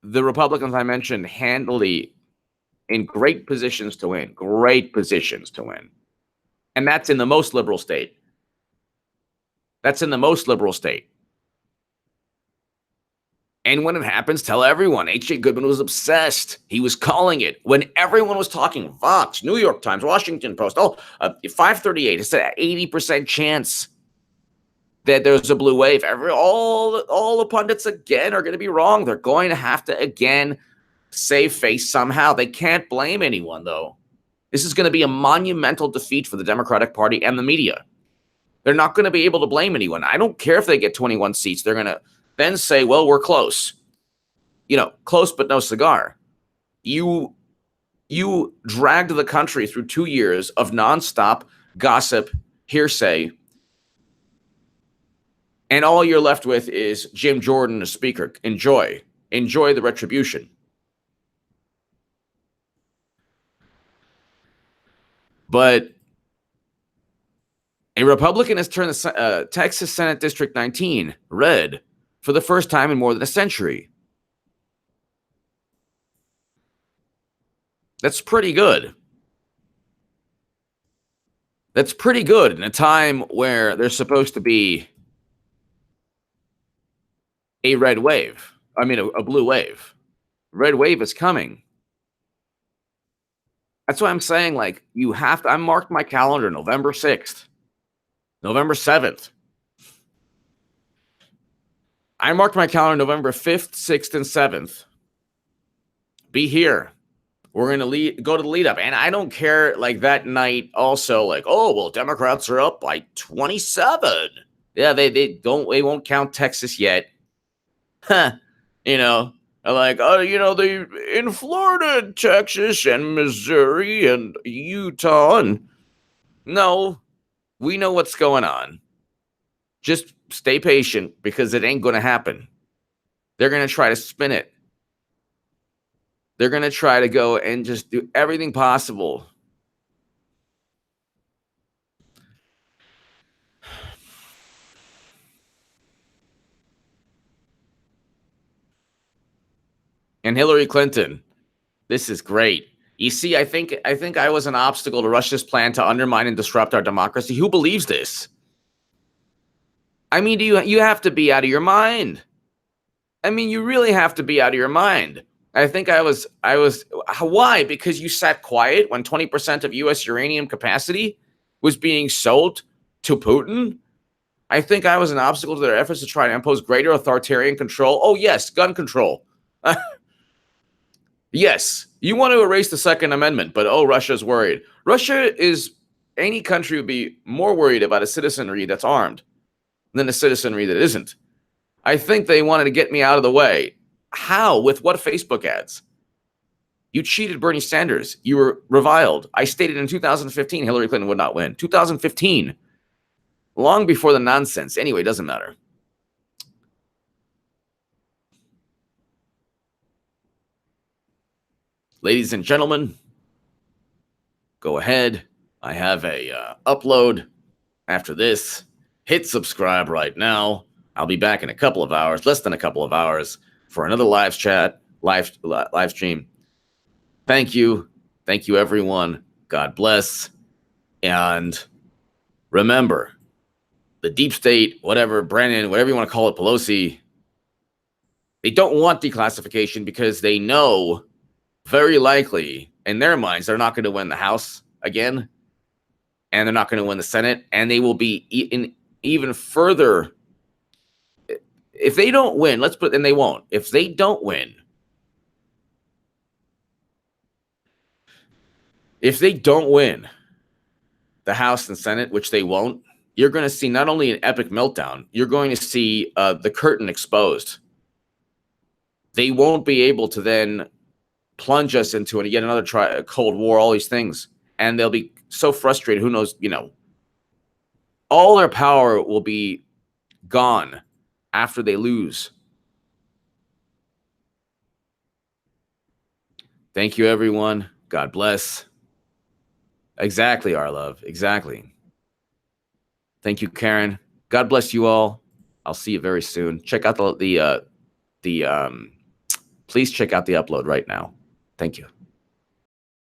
A: the Republicans I mentioned handily in great positions to win. Great positions to win. And that's in the most liberal state. That's in the most liberal state. And when it happens, tell everyone. H.J. Goodman was obsessed. He was calling it. When everyone was talking, Vox, New York Times, Washington Post, 538, it's an 80% chance that there's a blue wave. All the pundits again are going to be wrong. They're going to have to again save face somehow. They can't blame anyone, though. This is going to be a monumental defeat for the Democratic Party and the media. They're not going to be able to blame anyone. I don't care if they get 21 seats. They're going to then say, well, we're close. Close but no cigar. You dragged the country through 2 years of nonstop gossip, hearsay, and all you're left with is Jim Jordan, a speaker. Enjoy the retribution. But a Republican has turned the Texas Senate District 19 red for the first time in more than a century. That's pretty good. That's pretty good in a time where there's supposed to be a red wave. I mean, a blue wave. Red wave is coming. That's why I'm saying, you have to. I marked my calendar November 6th, November 7th. I marked my calendar November 5th, 6th, and 7th. Be here. We're going to go to the lead up. And I don't care, that night also, Democrats are up by 27. Yeah, they won't count Texas yet. Huh. They in Florida, Texas, and Missouri, and Utah, and no, we know what's going on. Just stay patient because it ain't going to happen. They're going to try to spin it. They're going to try to go and just do everything possible. And Hillary Clinton, this is great. You see, I think I was an obstacle to Russia's plan to undermine and disrupt our democracy. Who believes this? I mean, you have to be out of your mind. I mean, you really have to be out of your mind. I think I was. Why? Because you sat quiet when 20% of U.S. uranium capacity was being sold to Putin. I think I was an obstacle to their efforts to try to impose greater authoritarian control. Oh, yes, gun control. Yes, you want to erase the Second Amendment, but Russia's worried. Any country would be more worried about a citizenry that's armed than a citizenry that isn't. I think they wanted to get me out of the way. How? With what Facebook ads? You cheated Bernie Sanders. You were reviled. I stated in 2015 Hillary Clinton would not win. 2015. Long before the nonsense. Anyway, it doesn't matter. ladies and gentlemen, go ahead. I have a upload after this. Hit subscribe right now. I'll be back in a couple of hours, less than a couple of hours, for another live stream. Thank you. Thank you, everyone. God bless. And remember, the deep state, whatever, Brennan, whatever you want to call it, Pelosi, they don't want declassification because they know very likely in their minds they're not going to win the House again, and they're not going to win the Senate, and they will be in even further. If they don't win, and they won't. If they don't win, the House and Senate, which they won't, you're going to see not only an epic meltdown, you're going to see the curtain exposed. They won't be able to then plunge us into yet another Cold War, all these things. And they'll be so frustrated. Who knows, all their power will be gone after they lose. Thank you, everyone. God bless. Exactly, our love. Exactly. Thank you, Karen. God bless you all. I'll see you very soon. Check out please check out the upload right now. Thank you.